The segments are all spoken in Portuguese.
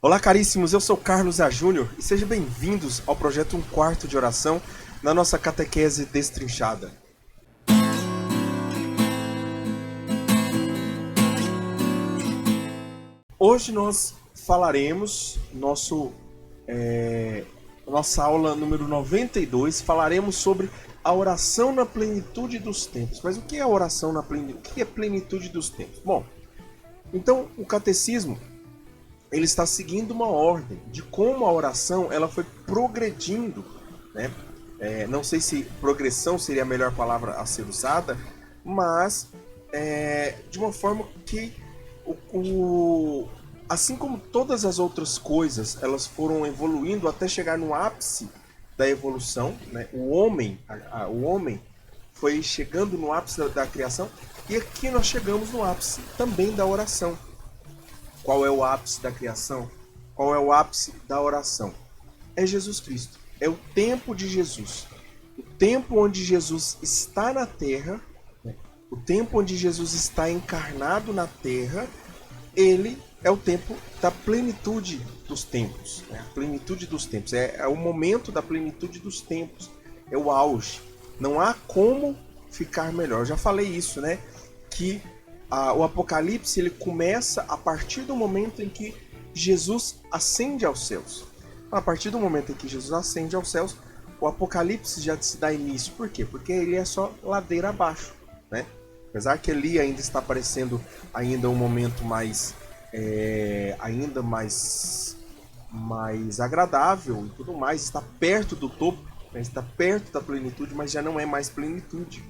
Olá, caríssimos, eu sou Carlos A. Júnior e sejam bem-vindos ao projeto Um Quarto de Oração na nossa catequese destrinchada. Hoje nós falaremos, nossa aula número 92, falaremos sobre a oração na plenitude dos tempos. Mas o que é a oração na plenitude? O que é plenitude dos tempos? Bom, então o catecismo ele está seguindo uma ordem de como a oração ela foi progredindo, né? Não sei se progressão seria a melhor palavra a ser usada, mas de uma forma que assim como todas as outras coisas elas foram evoluindo até chegar no ápice da evolução, né? O homem foi chegando no ápice da criação e aqui nós chegamos no ápice também da oração. Qual é o ápice da criação? Qual é o ápice da oração? É Jesus Cristo. É o tempo de Jesus. O tempo onde Jesus está na Terra, né? O tempo onde Jesus está encarnado na Terra, ele é o tempo da plenitude dos tempos. Né? A plenitude dos tempos. É o momento da plenitude dos tempos. É o auge. Não há como ficar melhor. Eu já falei isso, né? Que o Apocalipse ele começa a partir do momento em que Jesus ascende aos céus. A partir do momento em que Jesus ascende aos céus, o Apocalipse já se dá início. Por quê? Porque ele é só ladeira abaixo, né? Apesar que ali ainda está aparecendo ainda um momento mais ainda mais agradável e tudo mais, está perto do topo, né? Está perto da plenitude, mas já não é mais plenitude.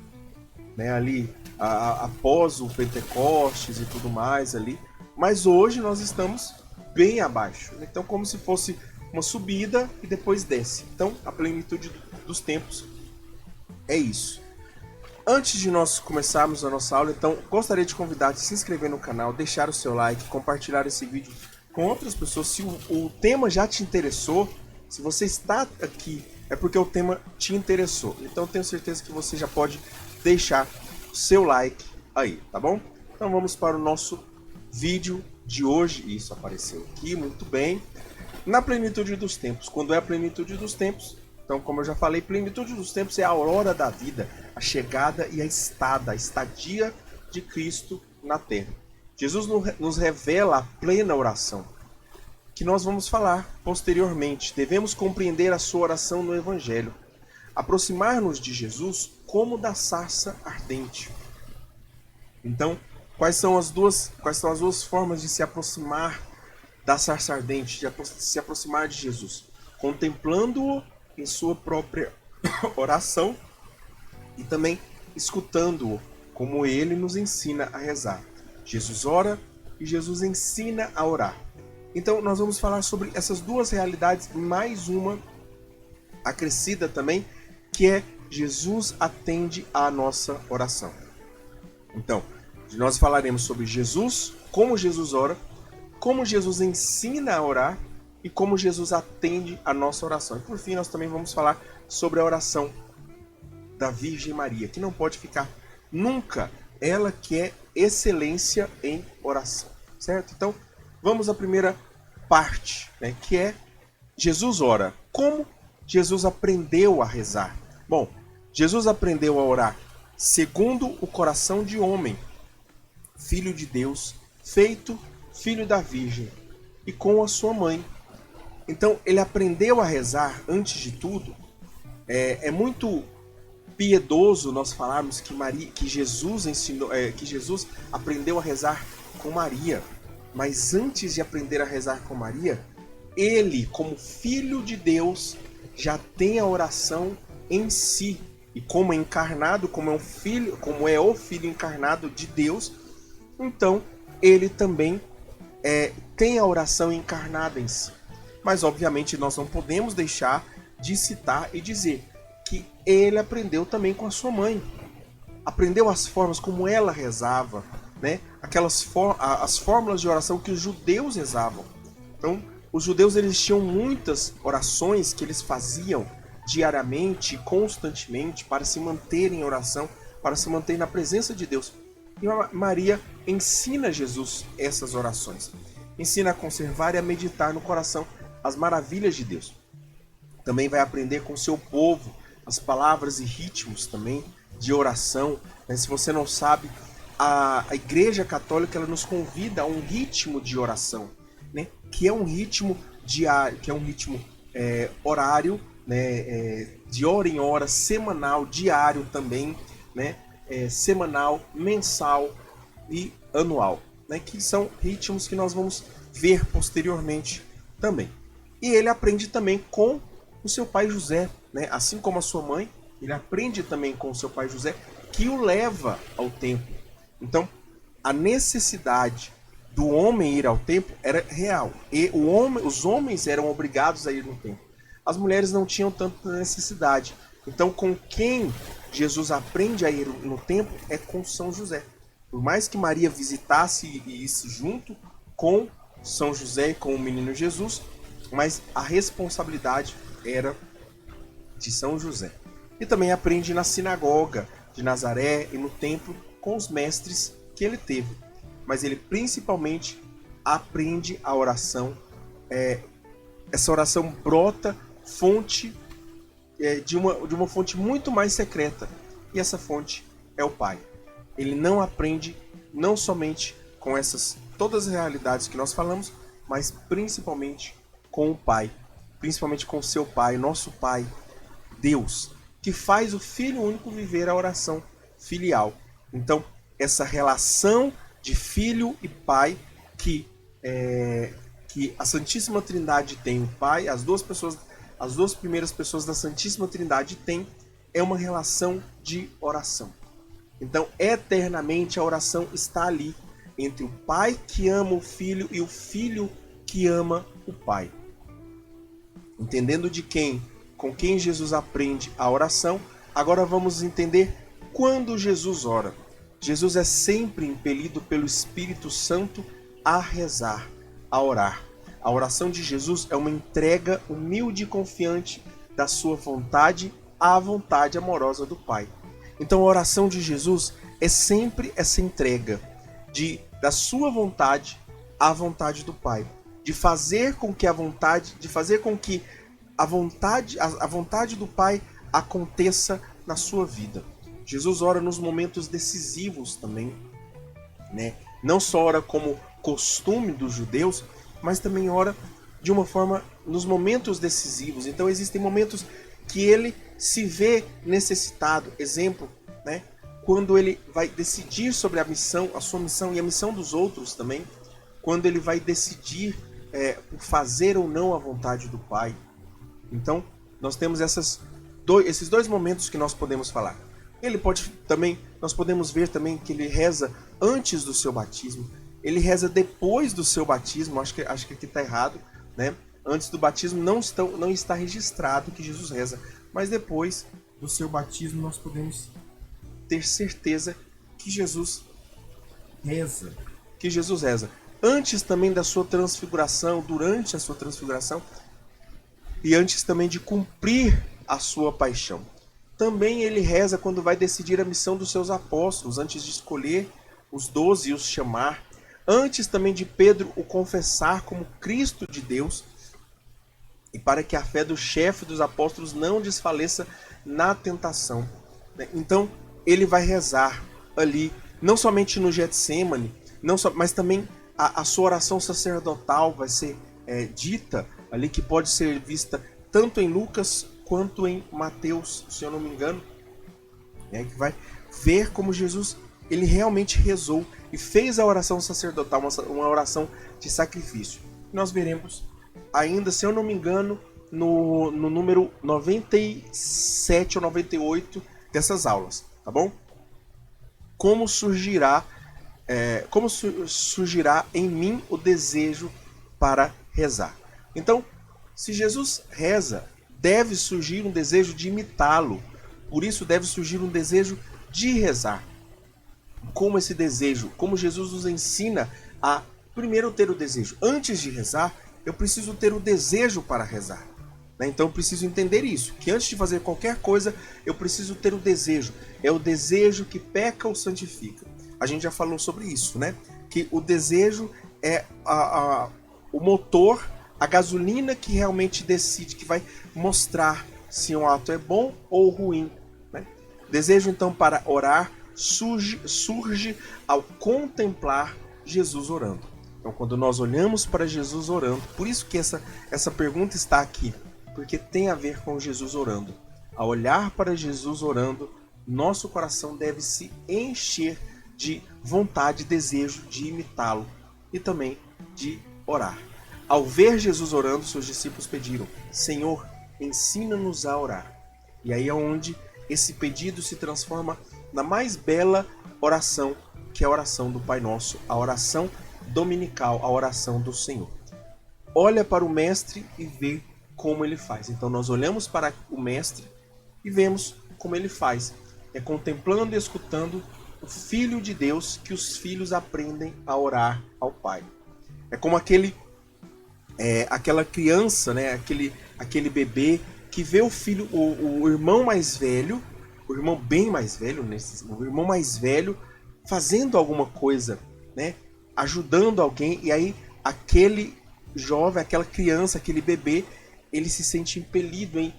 Né, ali após o Pentecostes e tudo mais ali, mas hoje nós estamos bem abaixo, então como se fosse uma subida e depois desce. Então a plenitude dos tempos é isso. Antes de nós começarmos a nossa aula, então gostaria de convidar a se inscrever no canal, deixar o seu like, compartilhar esse vídeo com outras pessoas. Se o tema já te interessou, se você está aqui é porque o tema te interessou, então tenho certeza que você já pode deixar o seu like aí, tá bom? Então vamos para o nosso vídeo de hoje. Isso apareceu aqui, muito bem. Na plenitude dos tempos. Quando é a plenitude dos tempos? Então, como eu já falei, plenitude dos tempos é a aurora da vida, a chegada e a estadia de Cristo na Terra. Jesus nos revela a plena oração, que nós vamos falar posteriormente. Devemos compreender a sua oração no Evangelho. Aproximar-nos de Jesus como da sarça ardente. Então, quais são as duas formas de se aproximar da sarça ardente, de se aproximar de Jesus? Contemplando-o em sua própria oração e também escutando-o, como ele nos ensina a rezar. Jesus ora e Jesus ensina a orar. Então, nós vamos falar sobre essas duas realidades, mais uma acrescida também, que é Jesus atende à nossa oração. Então, nós falaremos sobre Jesus, como Jesus ora, como Jesus ensina a orar e como Jesus atende à nossa oração. E por fim, nós também vamos falar sobre a oração da Virgem Maria, que não pode ficar nunca, ela que é excelência em oração, certo? Então, vamos à primeira parte, né, que é Jesus ora. Como Jesus aprendeu a rezar? Bom, Jesus aprendeu a orar segundo o coração de homem, filho de Deus, feito filho da Virgem e com a sua mãe. Então ele aprendeu a rezar antes de tudo. É muito piedoso nós falarmos que Jesus ensinou, que Jesus aprendeu a rezar com Maria. Mas antes de aprender a rezar com Maria, ele, como filho de Deus, já tem a oração em si. E como é encarnado, como é o filho encarnado de Deus, então ele também tem a oração encarnada em si. Mas obviamente nós não podemos deixar de citar e dizer que ele aprendeu também com a sua mãe. Aprendeu as formas como ela rezava, né? As fórmulas de oração que os judeus rezavam. Então, os judeus eles tinham muitas orações que eles faziam diariamente, constantemente, para se manter em oração, para se manter na presença de Deus. E Maria ensina Jesus essas orações. ensina a conservar e a meditar no coração as maravilhas de Deus. Também vai aprender com o seu povo as palavras e ritmos também de oração. Se você não sabe, a Igreja Católica ela nos convida a um ritmo de oração, né? Que é um ritmo diário, que é um ritmo horário, né? De hora em hora, semanal, diário também, né? Semanal, mensal e anual, né? Que são ritmos que nós vamos ver posteriormente também. E ele aprende também com o seu pai José, né? Assim como a sua mãe, ele aprende também com o seu pai José, que o leva ao templo. Então, a necessidade do homem ir ao templo era real. E os homens eram obrigados a ir no templo. As mulheres não tinham tanta necessidade. Então, com quem Jesus aprende a ir no templo é com São José. Por mais que Maria visitasse e isse junto com São José e com o menino Jesus, mas a responsabilidade era de São José. E também aprende na sinagoga de Nazaré e no templo com os mestres que ele teve. Mas ele principalmente aprende a oração. Essa oração brota de uma fonte muito mais secreta. E essa fonte é o Pai. Ele não aprende não somente com todas as realidades que nós falamos, mas principalmente com o Pai. Principalmente com o seu Pai, nosso Pai, Deus, que faz o Filho único viver a oração filial. Então, essa relação de filho e pai que a Santíssima Trindade tem, o Pai, as duas primeiras pessoas da Santíssima Trindade têm, é uma relação de oração. Então, eternamente a oração está ali, entre o Pai que ama o Filho e o Filho que ama o Pai. Entendendo com quem Jesus aprende a oração, agora vamos entender quando Jesus ora. Jesus é sempre impelido pelo Espírito Santo a rezar, a orar. A oração de Jesus é uma entrega humilde e confiante da sua vontade à vontade amorosa do Pai. Então a oração de Jesus é sempre essa entrega da sua vontade à vontade do Pai, de fazer com que a vontade do Pai aconteça na sua vida. Jesus ora nos momentos decisivos também, né? Não só ora como costume dos judeus, mas também ora de uma forma nos momentos decisivos. Então existem momentos que ele se vê necessitado. Exemplo, né? Quando ele vai decidir sobre a sua missão e a missão dos outros também. Quando ele vai decidir fazer ou não a vontade do Pai. Então, nós temos esses dois momentos que nós podemos falar. Nós podemos ver também que ele reza antes do seu batismo. Ele reza depois do seu batismo. Acho que aqui está errado, né? Antes do batismo não está registrado que Jesus reza. Mas depois do seu batismo nós podemos ter certeza que Jesus reza. Antes também da sua transfiguração, durante a sua transfiguração e antes também de cumprir a sua paixão. Também ele reza quando vai decidir a missão dos seus apóstolos, antes de escolher os 12 e os chamar. Antes também de Pedro o confessar como Cristo de Deus. E para que a fé do chefe dos apóstolos não desfaleça na tentação. Então ele vai rezar ali, não somente no Getsêmani, mas também a sua oração sacerdotal vai ser dita ali, que pode ser vista tanto em Lucas quanto em Mateus, se eu não me engano, que vai ver como Jesus ele realmente rezou e fez a oração sacerdotal, uma oração de sacrifício. Nós veremos ainda, se eu não me engano, no número 97 ou 98 dessas aulas, tá bom? Como surgirá em mim o desejo para rezar. Então, se Jesus reza, deve surgir um desejo de imitá-lo. Por isso deve surgir um desejo de rezar. Como esse desejo, como Jesus nos ensina a primeiro ter o desejo. Antes de rezar, eu preciso ter o desejo para rezar. Então eu preciso entender isso, que antes de fazer qualquer coisa, eu preciso ter o desejo. É o desejo que peca ou santifica. A gente já falou sobre isso, né? Que o desejo é o motor, a gasolina que realmente decide, que vai mostrar se um ato é bom ou ruim, né? Desejo então para orar surge ao contemplar Jesus orando. Então, quando nós olhamos para Jesus orando, por isso que essa pergunta está aqui, porque tem a ver com Jesus orando. Ao olhar para Jesus orando, nosso coração deve se encher de vontade, desejo de imitá-lo e também de orar. Ao ver Jesus orando, seus discípulos pediram: Senhor, ensina-nos a orar. E aí é onde esse pedido se transforma na mais bela oração, que é a oração do Pai Nosso, a oração dominical, a oração do Senhor. Olha para o Mestre e vê como ele faz. Então nós olhamos para o Mestre e vemos como ele faz. É contemplando e escutando o Filho de Deus que os filhos aprendem a orar ao Pai. É como aquela criança, né? aquele bebê que vê o filho, o irmão mais velho, o irmão bem mais velho, o irmão mais velho fazendo alguma coisa, né? Ajudando alguém, e aí aquele jovem, aquela criança, aquele bebê, ele se sente impelido em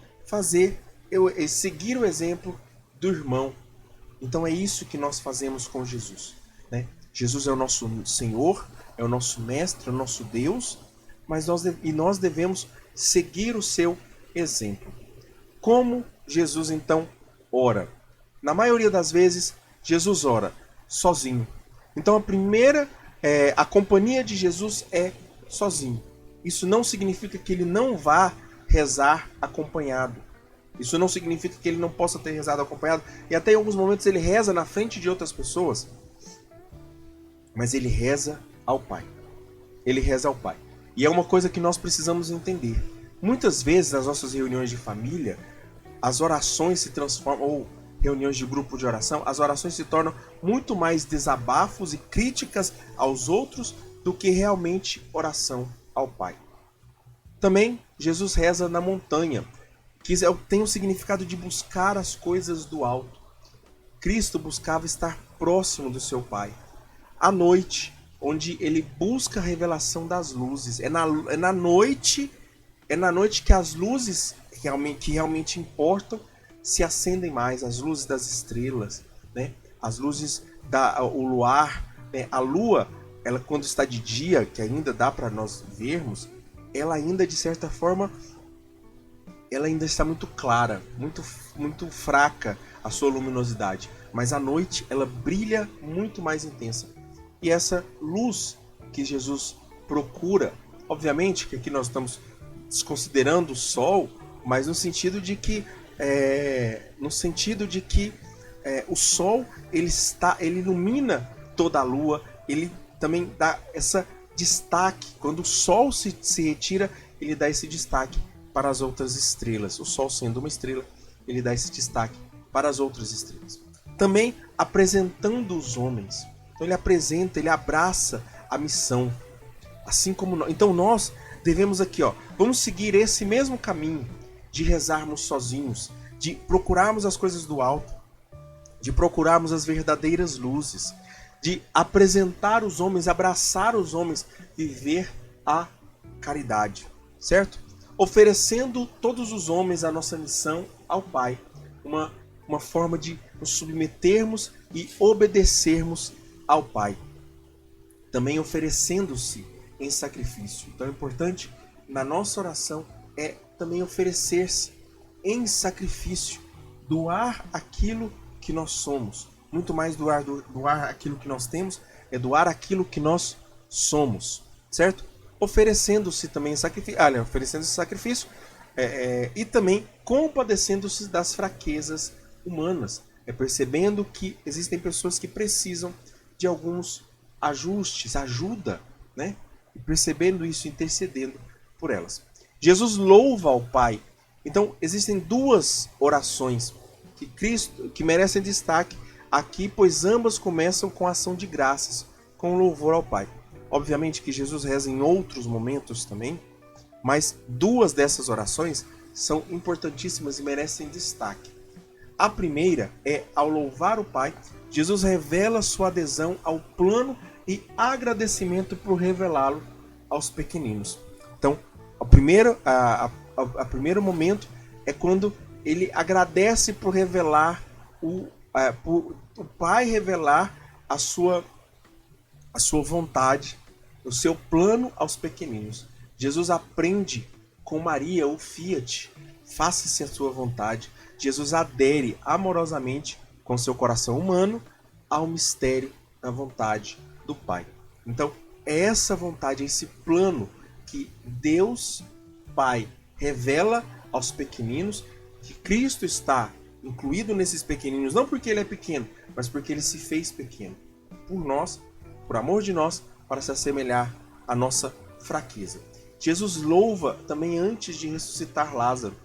seguir o exemplo do irmão. Então é isso que nós fazemos com Jesus, né? Jesus é o nosso Senhor, é o nosso Mestre, é o nosso Deus, mas nós devemos seguir o seu exemplo. Como Jesus então ora? Na maioria das vezes, Jesus ora sozinho. Então a companhia de Jesus é sozinho. Isso não significa que ele não vá rezar acompanhado. Isso não significa que ele não possa ter rezado acompanhado. E até em alguns momentos ele reza na frente de outras pessoas. Mas ele reza ao Pai. Ele reza ao Pai. E é uma coisa que nós precisamos entender. Muitas vezes nas nossas reuniões de família, as orações se transformam, ou reuniões de grupo de oração, as orações se tornam muito mais desabafos e críticas aos outros do que realmente oração ao Pai. Também Jesus reza na montanha, que tem o significado de buscar as coisas do alto. Cristo buscava estar próximo do seu Pai. À noite, onde ele busca a revelação das luzes. É na noite que as luzes que realmente importam se acendem mais, as luzes das estrelas, né? As luzes o luar, né? A lua, ela quando está de dia, que ainda dá para nós vermos, ela ainda de certa forma ela ainda está muito clara, muito fraca a sua luminosidade, mas à noite ela brilha muito mais intensa. E essa luz que Jesus procura, obviamente que aqui nós estamos desconsiderando o sol, mas no sentido de que o sol ele ilumina toda a lua, ele também dá esse destaque. Quando o sol se retira, ele dá esse destaque para as outras estrelas. O sol sendo uma estrela, ele dá esse destaque para as outras estrelas. Também apresentando os homens. Então ele abraça a missão. Assim como nós. Então nós devemos aqui, vamos seguir esse mesmo caminho de rezarmos sozinhos, de procurarmos as coisas do alto, de procurarmos as verdadeiras luzes, de apresentar os homens, abraçar os homens, viver a caridade, certo? Oferecendo todos os homens a nossa missão ao Pai, uma forma de nos submetermos e obedecermos ao Pai. Também oferecendo-se em sacrifício. Então é importante na nossa oração é também oferecer-se em sacrifício, doar aquilo que nós somos. Muito mais doar aquilo que nós temos, é doar aquilo que nós somos, certo? Oferecendo-se também em sacrifício, oferecendo-se sacrifício e também compadecendo-se das fraquezas humanas, percebendo que existem pessoas que precisam de alguns ajustes, ajuda, né? E percebendo isso, intercedendo por elas. Jesus louva ao Pai. Então, existem duas orações que merecem destaque aqui, pois ambas começam com ação de graças, com louvor ao Pai. Obviamente que Jesus reza em outros momentos também, mas duas dessas orações são importantíssimas e merecem destaque. A primeira é, ao louvar o Pai, Jesus revela sua adesão ao plano e agradecimento por revelá-lo aos pequeninos. Então, o primeiro momento é quando ele agradece por revelar por o Pai revelar a sua vontade, o seu plano aos pequeninos. Jesus aprende com Maria o fiat, faça-se a sua vontade. Jesus adere amorosamente com seu coração humano ao mistério da vontade do Pai. Então, é essa vontade, esse plano que Deus Pai revela aos pequeninos, que Cristo está incluído nesses pequeninos, não porque ele é pequeno, mas porque ele se fez pequeno por nós, por amor de nós, para se assemelhar à nossa fraqueza. Jesus louva também antes de ressuscitar Lázaro.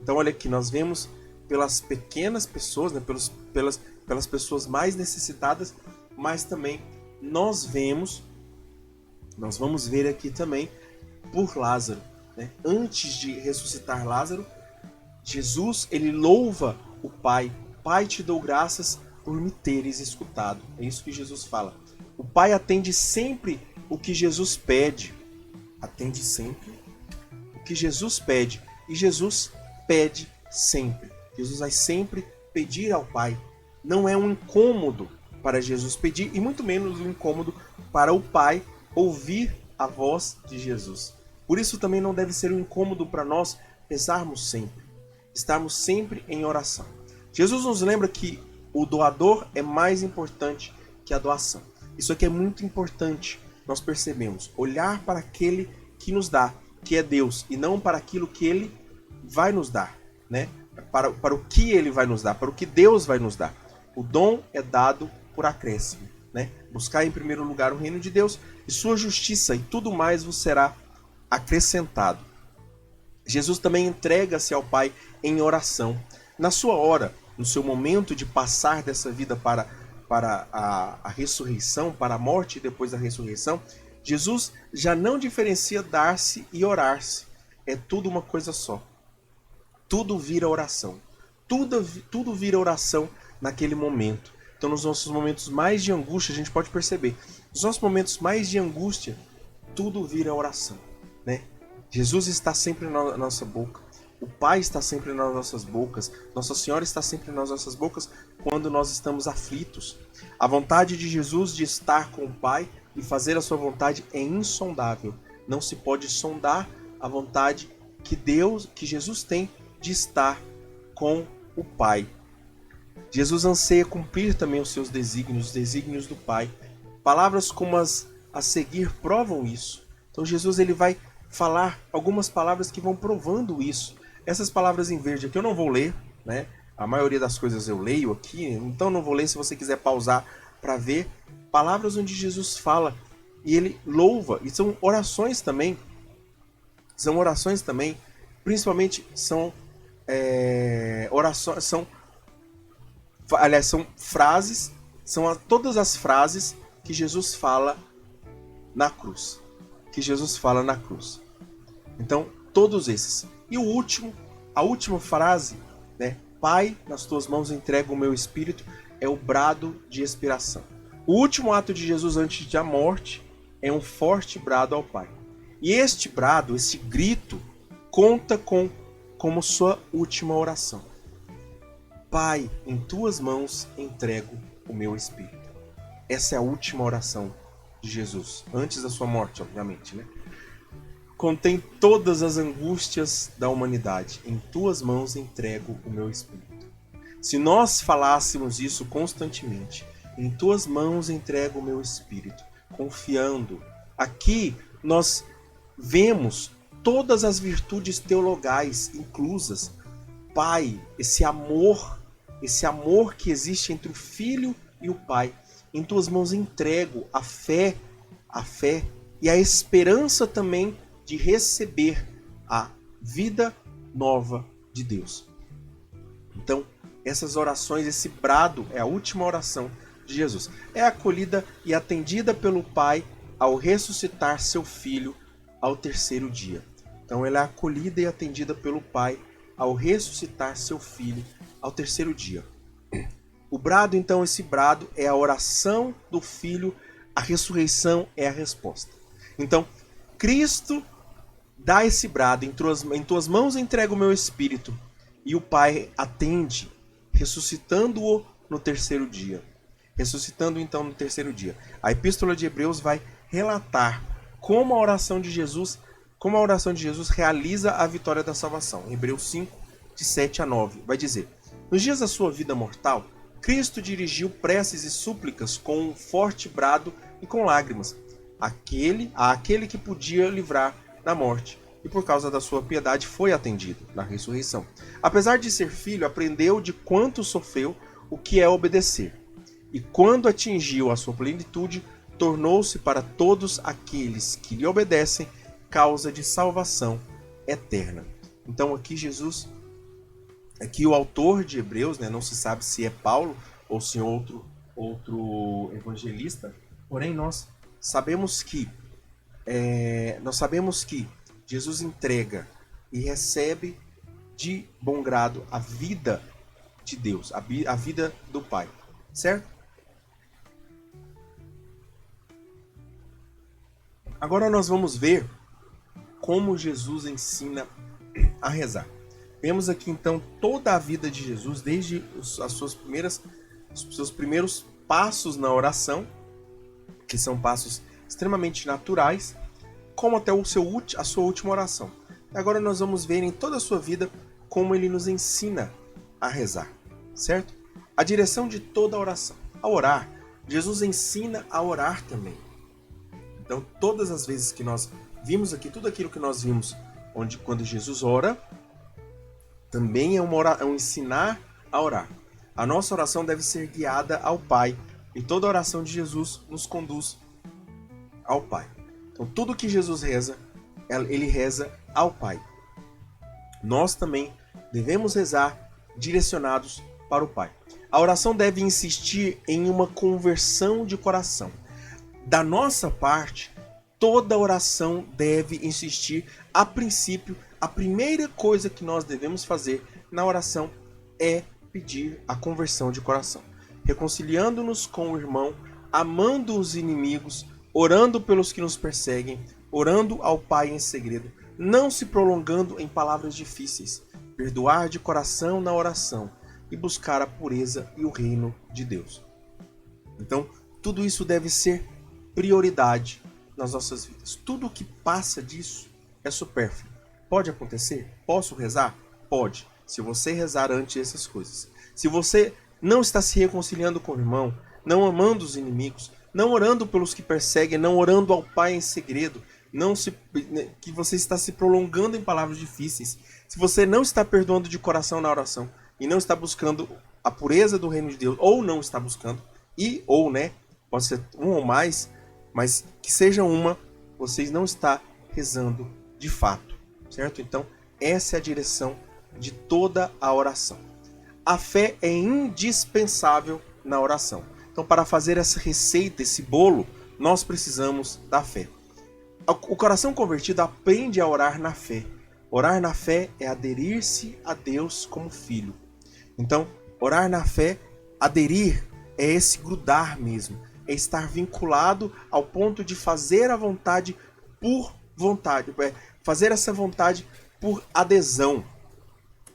Então olha aqui, nós vemos pelas pequenas pessoas, né, pelas pessoas mais necessitadas, mas também nós vamos ver aqui também por Lázaro, né? Antes de ressuscitar Lázaro, Jesus, ele louva o Pai. Pai, te dou graças por me teres escutado. É isso que Jesus fala. O Pai atende sempre o que Jesus pede. Atende sempre o que Jesus pede. E Jesus pede sempre. Jesus vai sempre pedir ao Pai. Não é um incômodo para Jesus pedir, e muito menos um incômodo para o Pai ouvir a voz de Jesus. Por isso também não deve ser um incômodo para nós rezarmos sempre, estarmos sempre em oração. Jesus nos lembra que o doador é mais importante que a doação. Isso aqui é muito importante. Nós percebemos, olhar para aquele que nos dá, que é Deus, e não para aquilo que ele vai nos dar, né? Para o que ele vai nos dar, para o que Deus vai nos dar. O dom é dado por acréscimo, né? Buscar em primeiro lugar o reino de Deus e sua justiça, e tudo mais vos será acrescentado. Jesus também entrega-se ao Pai em oração. Na sua hora, no seu momento de passar dessa vida para a ressurreição, para a morte e depois da ressurreição, Jesus já não diferencia dar-se e orar-se. É tudo uma coisa só. Tudo vira oração. Tudo vira oração naquele momento. Então, nos nossos momentos mais de angústia, a gente pode perceber, nos nossos momentos mais de angústia, tudo vira oração, né? Jesus está sempre na nossa boca. O Pai está sempre nas nossas bocas. Nossa Senhora está sempre nas nossas bocas quando nós estamos aflitos. A vontade de Jesus de estar com o Pai e fazer a sua vontade é insondável. Não se pode sondar a vontade que Jesus tem de estar com o Pai. Jesus anseia cumprir também os seus desígnios, os desígnios do Pai. Palavras como as a seguir provam isso. Então Jesus ele vai falar algumas palavras que vão provando isso. Essas palavras em verde aqui eu não vou ler, né? A maioria das coisas eu leio aqui, então não vou ler. Se você quiser pausar para ver, palavras onde Jesus fala e ele louva, e são orações também, principalmente são orações, são frases, todas as frases que Jesus fala na cruz. Então, todos esses. E a última frase, né? Pai, nas tuas mãos entrego o meu espírito, é o brado de expiração. O último ato de Jesus antes da morte é um forte brado ao Pai. E este brado, esse grito, conta como sua última oração. Pai, em tuas mãos entrego o meu espírito. Essa é a última oração de Jesus, antes da sua morte, obviamente, né? Contém todas as angústias da humanidade. Em tuas mãos entrego o meu espírito. Se nós falássemos isso constantemente, em tuas mãos entrego o meu espírito, confiando. Aqui nós vemos todas as virtudes teologais inclusas. Pai, esse amor que existe entre o Filho e o Pai. Em tuas mãos entrego a fé e a esperança também de receber a vida nova de Deus. Então, essas orações, esse brado é a última oração de Jesus. É acolhida e atendida pelo Pai ao ressuscitar seu Filho ao terceiro dia. Então, ela é acolhida e atendida pelo Pai ao ressuscitar seu Filho ao terceiro dia. O brado, então, esse brado é a oração do Filho A ressurreição é a resposta. Então, Cristo dá esse brado, em tuas mãos entrego o meu espírito, e o Pai atende, ressuscitando-o no terceiro dia. Ressuscitando então no terceiro dia. A Epístola de Hebreus vai relatar como a oração de Jesus realiza a vitória da salvação. Hebreus 5, de 7 a 9, vai dizer: nos dias da sua vida mortal, Cristo dirigiu preces e súplicas com um forte brado e com lágrimas, àquele que podia livrar da morte, e por causa da sua piedade foi atendido na ressurreição. Apesar de ser filho, aprendeu de quanto sofreu o que é obedecer. E quando atingiu a sua plenitude, tornou-se para todos aqueles que lhe obedecem causa de salvação eterna. Então aqui o autor de Hebreus, não se sabe se é Paulo ou se é outro evangelista, porém nós sabemos que Jesus entrega e recebe de bom grado a vida de Deus, a vida do Pai, certo? Agora nós vamos ver como Jesus ensina a rezar. Vemos aqui então toda a vida de Jesus, desde os seus primeiros passos na oração, que são passos extremamente naturais, como até a sua última oração. Agora nós vamos ver em toda a sua vida como ele nos ensina a rezar, certo? A direção de toda a oração. Ao orar, Jesus ensina a orar também. Então, todas as vezes que nós vimos aqui, tudo aquilo que nós vimos quando Jesus ora, também é um ensinar a orar. A nossa oração deve ser guiada ao Pai, e toda a oração de Jesus nos conduz ao Pai. Então, tudo que Jesus reza, ele reza ao Pai. Nós também devemos rezar direcionados para o Pai. A oração deve insistir em uma conversão de coração. Da nossa parte, toda oração deve insistir, a princípio, a primeira coisa que nós devemos fazer na oração é pedir a conversão de coração. Reconciliando-nos com o irmão, amando os inimigos, orando pelos que nos perseguem, orando ao Pai em segredo, não se prolongando em palavras difíceis, perdoar de coração na oração e buscar a pureza e o reino de Deus. Então, tudo isso deve ser prioridade nas nossas vidas. Tudo que passa disso é supérfluo. Pode acontecer? Posso rezar? Pode. Se você rezar antes essas coisas. Se você não está se reconciliando com o irmão, não amando os inimigos, não orando pelos que perseguem, não orando ao Pai em segredo, que você está se prolongando em palavras difíceis, se você não está perdoando de coração na oração e não está buscando a pureza do reino de Deus, ou não está buscando, pode ser um ou mais, mas que seja uma, vocês não está rezando de fato, certo? Então, essa é a direção de toda a oração. A fé é indispensável na oração. Então, para fazer essa receita, esse bolo, nós precisamos da fé. O coração convertido aprende a orar na fé. Orar na fé é aderir-se a Deus como filho. Então, orar na fé, aderir, é esse grudar mesmo. É estar vinculado ao ponto de fazer a vontade por vontade. Fazer essa vontade por adesão.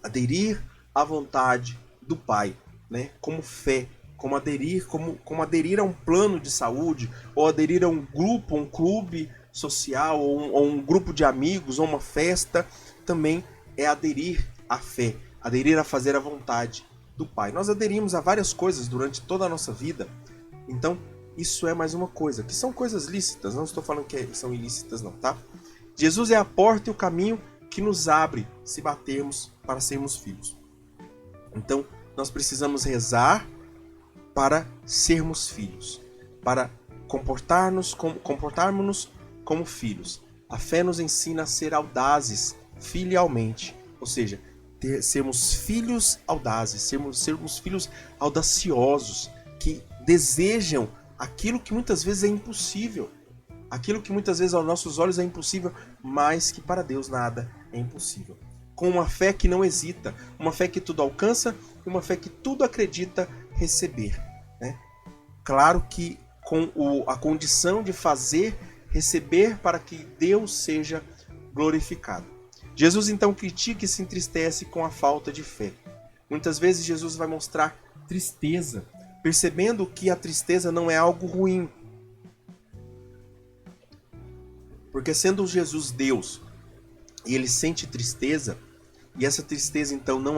Aderir à vontade do Pai, como fé. Como aderir a um plano de saúde, ou aderir a um grupo, um clube social, ou um grupo de amigos, ou uma festa, também é aderir à fé, aderir a fazer a vontade do Pai. Nós aderimos a várias coisas durante toda a nossa vida, então isso é mais uma coisa, que são coisas lícitas, não estou falando que são ilícitas não, tá? Jesus é a porta e o caminho que nos abre se batermos para sermos filhos. Então nós precisamos rezar para sermos filhos, para comportarmos como filhos. A fé nos ensina a ser audazes filialmente, ou seja, sermos filhos audazes, sermos filhos audaciosos, que desejam aquilo que muitas vezes é impossível, aquilo que muitas vezes aos nossos olhos é impossível, mas que para Deus nada é impossível. Com uma fé que não hesita, uma fé que tudo alcança, uma fé que tudo acredita receber. Claro que com a condição de fazer, receber para que Deus seja glorificado. Jesus então critica e se entristece com a falta de fé. Muitas vezes Jesus vai mostrar tristeza, percebendo que a tristeza não é algo ruim. Porque sendo Jesus Deus e ele sente tristeza, e essa tristeza então não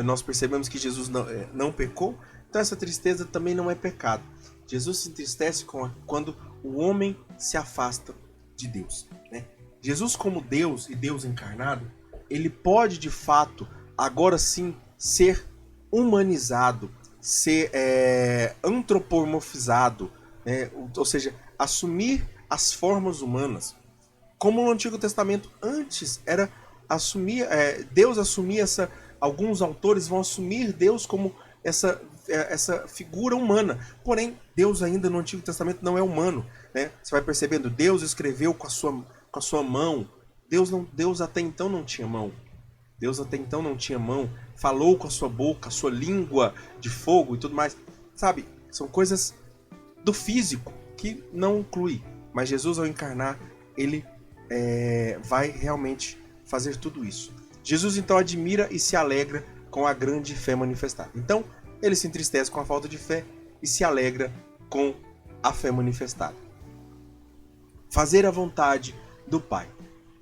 nós percebemos que Jesus não pecou, então essa tristeza também não é pecado. Jesus se entristece quando o homem se afasta de Deus, né? Jesus como Deus e Deus encarnado, ele pode de fato, agora sim, ser humanizado, ser antropomorfizado, né? Ou seja, assumir as formas humanas. Como no Antigo Testamento antes era assumir, Deus assumia alguns autores vão assumir Deus como essa figura humana. Porém, Deus ainda no Antigo Testamento não é humano, né? Você vai percebendo, Deus escreveu com a sua mão. Deus até então não tinha mão. Deus até então não tinha mão. Falou com a sua boca, a sua língua de fogo e tudo mais. Sabe, são coisas do físico que não inclui. Mas Jesus, ao encarnar, ele vai realmente fazer tudo isso. Jesus então admira e se alegra com a grande fé manifestada. Então, ele se entristece com a falta de fé e se alegra com a fé manifestada. Fazer a vontade do Pai.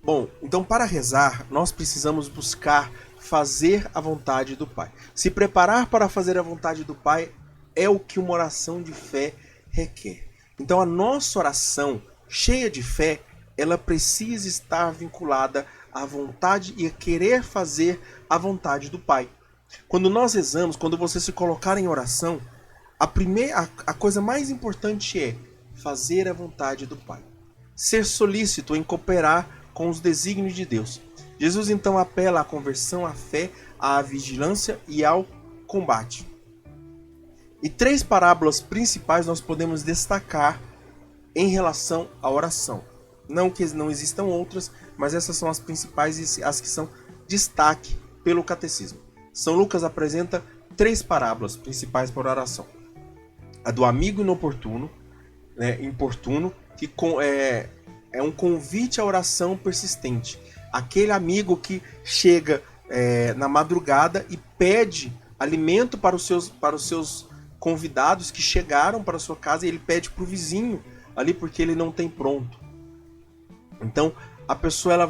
Bom, então para rezar, nós precisamos buscar fazer a vontade do Pai. Se preparar para fazer a vontade do Pai é o que uma oração de fé requer. Então a nossa oração, cheia de fé, ela precisa estar vinculada à vontade e a querer fazer a vontade do Pai. Quando nós rezamos, quando você se colocar em oração, a coisa mais importante é fazer a vontade do Pai. Ser solícito em cooperar com os desígnios de Deus. Jesus então apela à conversão, à fé, à vigilância e ao combate. E 3 parábolas principais nós podemos destacar em relação à oração. Não que não existam outras, mas essas são as principais e as que são destaque pelo catecismo. São Lucas apresenta 3 parábolas principais para a oração. A do amigo inoportuno, importuno, que é um convite à oração persistente. Aquele amigo que chega na madrugada e pede alimento para os seus convidados que chegaram para a sua casa, e ele pede para o vizinho ali porque ele não tem pronto. Então a pessoa ela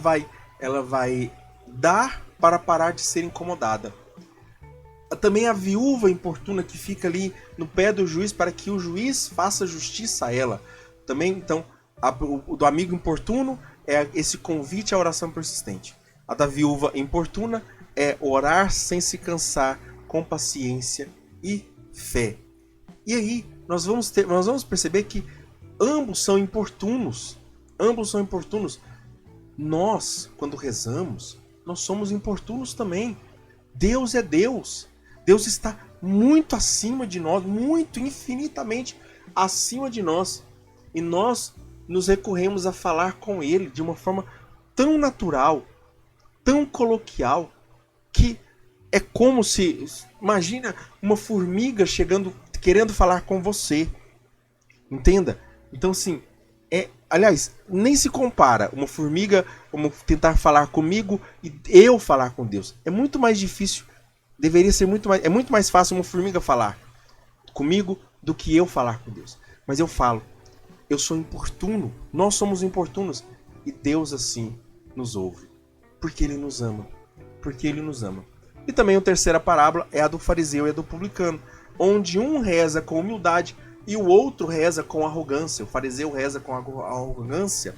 vai dar para parar de ser incomodada. Também a viúva importuna que fica ali no pé do juiz para que o juiz faça justiça a ela. Também, então, o do amigo importuno é esse convite à oração persistente. A da viúva importuna é orar sem se cansar, com paciência e fé. E aí nós vamos perceber que ambos são importunos. Ambos são importunos. Nós, quando rezamos, nós somos importunos também. Deus é Deus. Deus está muito acima de nós, muito infinitamente acima de nós. E nós nos recorremos a falar com Ele de uma forma tão natural, tão coloquial, que é como se... Imagina uma formiga chegando, querendo falar com você. Entenda? Então, assim, aliás, nem se compara uma formiga como tentar falar comigo e eu falar com Deus. É muito mais difícil, é muito mais fácil uma formiga falar comigo do que eu falar com Deus. Mas eu falo, eu sou importuno, nós somos importunos e Deus assim nos ouve, porque Ele nos ama, porque Ele nos ama. E também a terceira parábola é a do fariseu e a do publicano, onde um reza com humildade e o outro reza com arrogância. O fariseu reza com arrogância.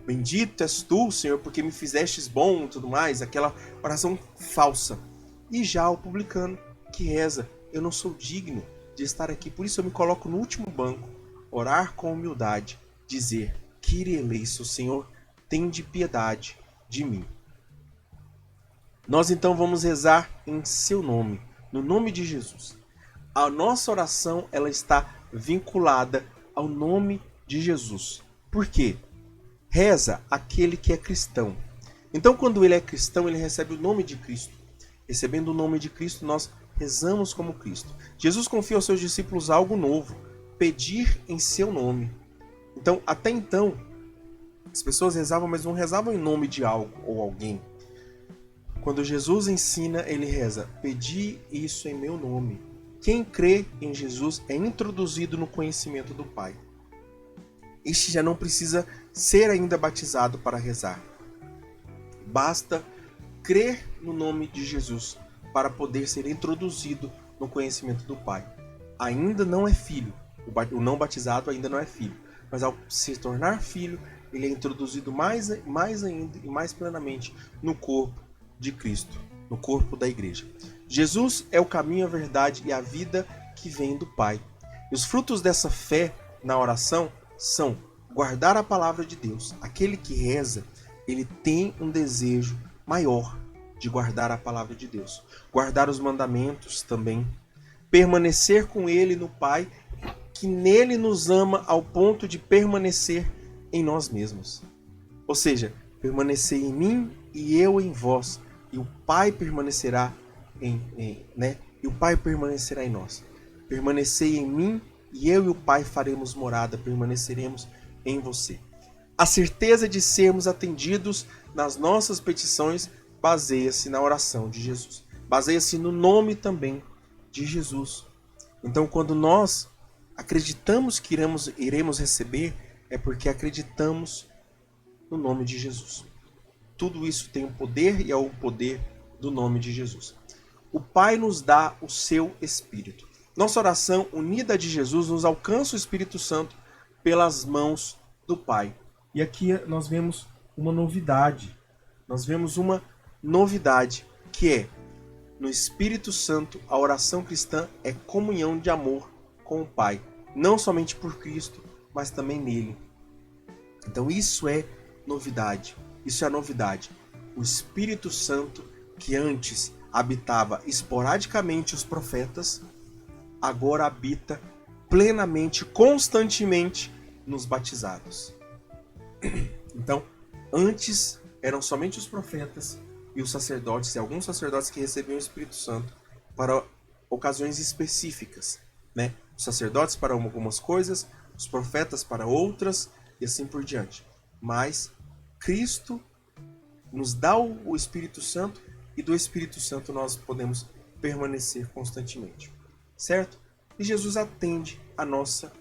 Bendito és tu, Senhor, porque me fizestes bom e tudo mais. Aquela oração falsa. E já o publicano que reza, eu não sou digno de estar aqui, por isso eu me coloco no último banco. Orar com humildade. Dizer, Kyrie eleison, Senhor, tende piedade de mim. Nós então vamos rezar em seu nome, no nome de Jesus. A nossa oração ela está vinculada ao nome de Jesus. Por quê? Reza aquele que é cristão. Então, quando ele é cristão, ele recebe o nome de Cristo. Recebendo o nome de Cristo, nós rezamos como Cristo. Jesus confia aos seus discípulos algo novo. pedir em seu nome. Então, até então, as pessoas rezavam, mas não rezavam em nome de algo ou alguém. Quando Jesus ensina, ele reza: pedi isso em meu nome. Quem crê em Jesus é introduzido no conhecimento do Pai. Este já não precisa ser ainda batizado para rezar. Basta crer no nome de Jesus para poder ser introduzido no conhecimento do Pai. Ainda não é filho. O não batizado ainda não é filho. Mas ao se tornar filho, ele é introduzido mais ainda e mais plenamente no corpo de Cristo, no corpo da igreja. Jesus é o caminho, a verdade e a vida que vem do Pai. E os frutos dessa fé na oração são guardar a palavra de Deus. Aquele que reza, ele tem um desejo maior de guardar a palavra de Deus. Guardar os mandamentos também. Permanecer com ele no Pai, que nele nos ama ao ponto de permanecer em nós mesmos. Ou seja, permanecer em mim e eu em vós, e o Pai permanecerá e o Pai permanecerá em nós. Permanecer em mim e eu e o Pai faremos morada, permaneceremos em você. A certeza de sermos atendidos nas nossas petições baseia-se na oração de Jesus. Baseia-se no nome também de Jesus. Então, quando nós acreditamos que iremos receber, é porque acreditamos no nome de Jesus. Tudo isso tem um poder e é o poder do nome de Jesus. O Pai nos dá o seu Espírito. Nossa oração unida à de Jesus nos alcança o Espírito Santo pelas mãos do Pai. E aqui nós vemos uma novidade. Nós vemos uma novidade que é, no Espírito Santo, a oração cristã é comunhão de amor com o Pai. Não somente por Cristo, mas também nele. Então isso é novidade. Isso é a novidade. O Espírito Santo, que antes habitava esporadicamente os profetas, agora habita plenamente, constantemente nos batizados. Então, antes eram somente os profetas e os sacerdotes, e alguns sacerdotes que recebiam o Espírito Santo para ocasiões específicas, né? Os sacerdotes para algumas coisas, os profetas para outras, e assim por diante. Mas Cristo nos dá o Espírito Santo, e do Espírito Santo nós podemos permanecer constantemente. Certo? E Jesus atende a nossa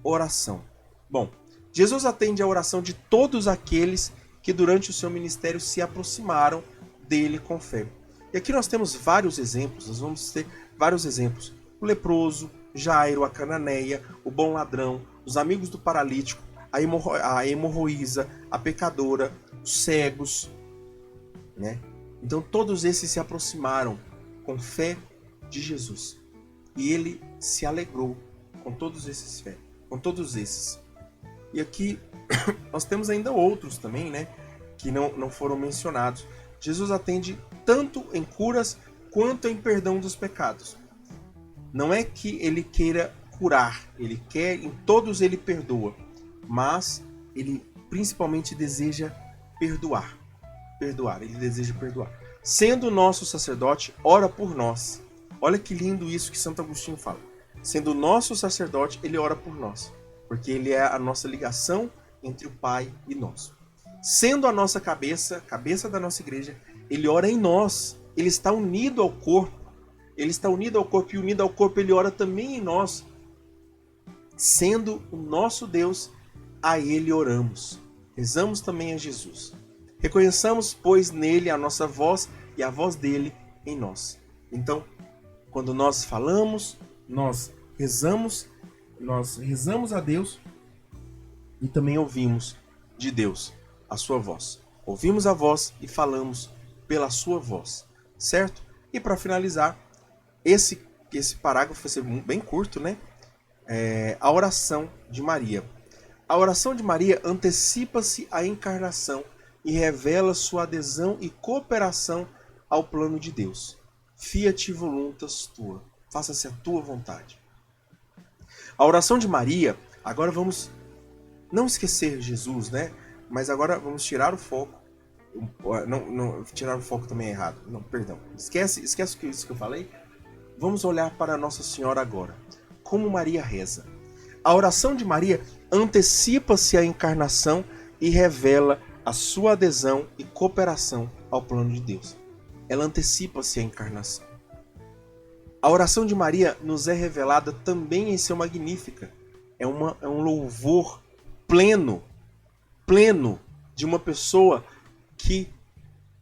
oração. Bom, Jesus atende a oração de todos aqueles que durante o seu ministério se aproximaram dele com fé. E aqui nós temos vários exemplos, nós vamos ter vários exemplos. O leproso, Jairo, a cananeia, o bom ladrão, os amigos do paralítico, a hemorroísa, a pecadora, os cegos, né? Então todos esses se aproximaram com fé de Jesus. E ele se alegrou com todos esses. E aqui nós temos ainda outros também, né? Que não foram mencionados. Jesus atende tanto em curas quanto em perdão dos pecados. Não é que ele queira curar, ele quer, em todos ele perdoa, mas ele principalmente deseja perdoar. Ele deseja perdoar. Sendo nosso sacerdote, ora por nós. Olha que lindo isso que Santo Agostinho fala. Sendo nosso sacerdote, ele ora por nós, porque ele é a nossa ligação entre o Pai e nós. Sendo a nossa cabeça da nossa igreja, ele ora em nós. Ele está unido ao corpo. Ele está unido ao corpo e unido ao corpo ele ora também em nós. Sendo o nosso Deus, a ele oramos. Rezamos também a Jesus. Reconheçamos, pois, nele a nossa voz e a voz dele em nós. Então, quando nós falamos, nós rezamos a Deus e também ouvimos de Deus a sua voz. Ouvimos a voz e falamos pela sua voz, certo? E para finalizar, esse parágrafo vai ser bem curto, né? A oração de Maria. A oração de Maria antecipa-se à encarnação e revela sua adesão e cooperação ao plano de Deus. Fiat voluntas tua. Faça-se a tua vontade. A oração de Maria, agora vamos não esquecer Jesus, né? Mas agora vamos tirar o foco. Não, tirar o foco também é errado. Não, perdão. Esquece isso que eu falei. Vamos olhar para Nossa Senhora agora. Como Maria reza. A oração de Maria antecipa-se à encarnação e revela a sua adesão e cooperação ao plano de Deus. Ela antecipa-se à encarnação. A oração de Maria nos é revelada também em seu Magnífica. É um louvor pleno de uma pessoa que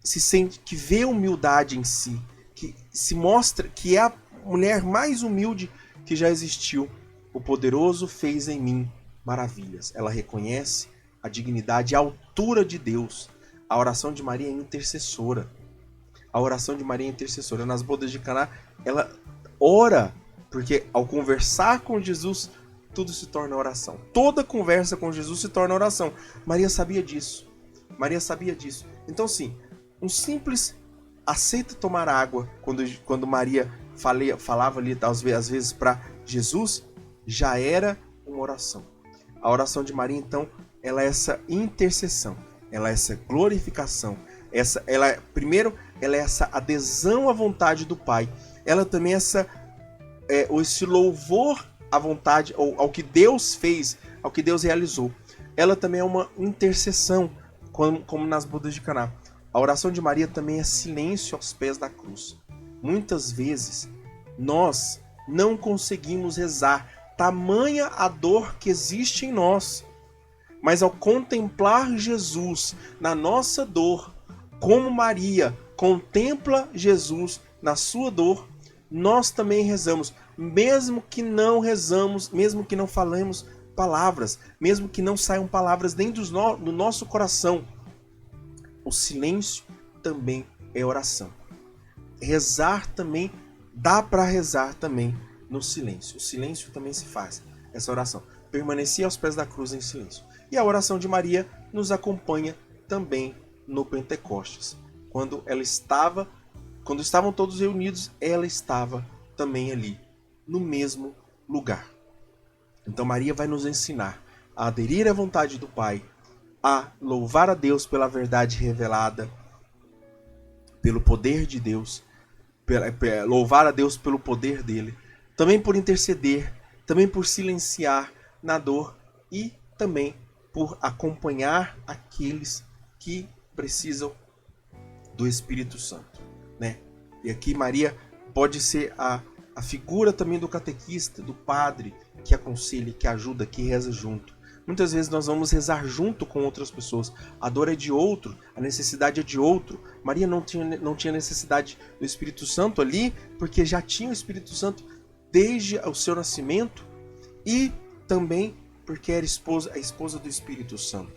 se sente, que vê humildade em si, que se mostra que é a mulher mais humilde que já existiu. O poderoso fez em mim maravilhas. Ela reconhece a dignidade e a altura de Deus. A oração de Maria é intercessora. A oração de Maria é intercessora. Nas bodas de Caná, ela ora, porque ao conversar com Jesus, tudo se torna oração. Toda conversa com Jesus se torna oração. Maria sabia disso. Maria sabia disso. Então, sim, um simples aceita tomar água, quando Maria falava ali, às vezes, para Jesus, já era uma oração. A oração de Maria, então, ela é essa intercessão, ela é essa glorificação, primeiro, ela é essa adesão à vontade do Pai, ela também é esse louvor à vontade, ou ao que Deus fez, ao que Deus realizou. Ela também é uma intercessão, como nas bodas de Caná. A oração de Maria também é silêncio aos pés da cruz. Muitas vezes, nós não conseguimos rezar, tamanha a dor que existe em nós. Mas ao contemplar Jesus na nossa dor, como Maria contempla Jesus na sua dor, nós também rezamos, mesmo que não rezamos, mesmo que não falemos palavras, mesmo que não saiam palavras dentro do nosso coração. O silêncio também é oração. Rezar também, dá para rezar também no silêncio. O silêncio também se faz, essa oração. Permanecer aos pés da cruz em silêncio. E a oração de Maria nos acompanha também no Pentecostes. Quando estavam todos reunidos, ela estava também ali, no mesmo lugar. Então Maria vai nos ensinar a aderir à vontade do Pai, a louvar a Deus pela verdade revelada, pelo poder de Deus, louvar a Deus pelo poder dele, também por interceder, também por silenciar na dor e também por acompanhar aqueles que precisam do Espírito Santo, né? E aqui Maria pode ser a figura também do catequista, do padre, que aconselha, que ajuda, que reza junto. Muitas vezes nós vamos rezar junto com outras pessoas. A dor é de outro, a necessidade é de outro. Maria não tinha necessidade do Espírito Santo ali, porque já tinha o Espírito Santo desde o seu nascimento e também porque era a esposa do Espírito Santo.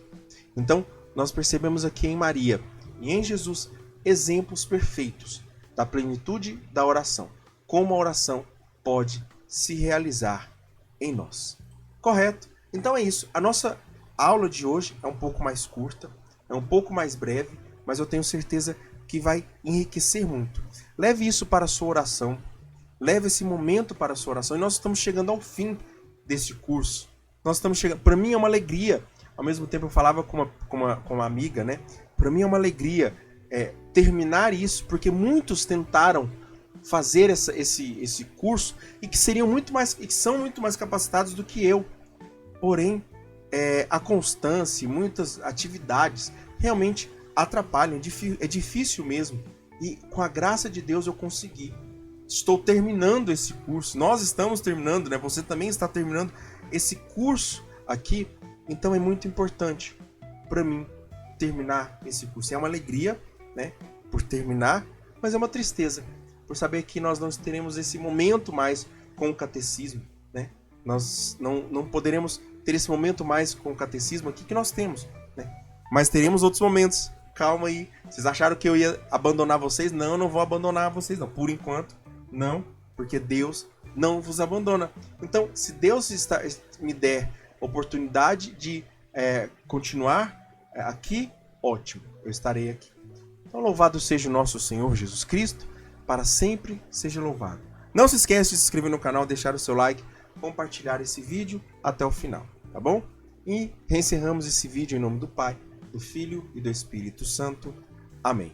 Então, nós percebemos aqui em Maria e em Jesus exemplos perfeitos da plenitude da oração. Como a oração pode se realizar em nós. Correto? Então é isso. A nossa aula de hoje é um pouco mais curta, é um pouco mais breve, mas eu tenho certeza que vai enriquecer muito. Leve isso para a sua oração. Leve esse momento para a sua oração. E nós estamos chegando ao fim desse curso. Nós estamos chegando. Para mim é uma alegria. Ao mesmo tempo eu falava com uma amiga, né? Para mim é uma alegria terminar isso, porque muitos tentaram fazer esse curso e que são muito mais capacitados do que eu. Porém, a constância e muitas atividades realmente atrapalham. É difícil mesmo. E com a graça de Deus eu consegui. Estou terminando esse curso. Nós estamos terminando, né? Você também está terminando esse curso aqui. Então é muito importante para mim terminar esse curso. É uma alegria, né? Por terminar, mas é uma tristeza por saber que nós não teremos esse momento mais com o catecismo, né? Nós não poderemos ter esse momento mais com o catecismo aqui que nós temos, né? Mas teremos outros momentos. Calma aí. Vocês acharam que eu ia abandonar vocês? Não, eu não vou abandonar vocês, não. Por enquanto, não, porque Deus não vos abandona. Então, se Deus me der oportunidade de continuar aqui, ótimo, eu estarei aqui. Então, louvado seja o nosso Senhor Jesus Cristo, para sempre seja louvado. Não se esqueça de se inscrever no canal, deixar o seu like, compartilhar esse vídeo até o final, tá bom? E encerramos esse vídeo em nome do Pai, do Filho e do Espírito Santo. Amém.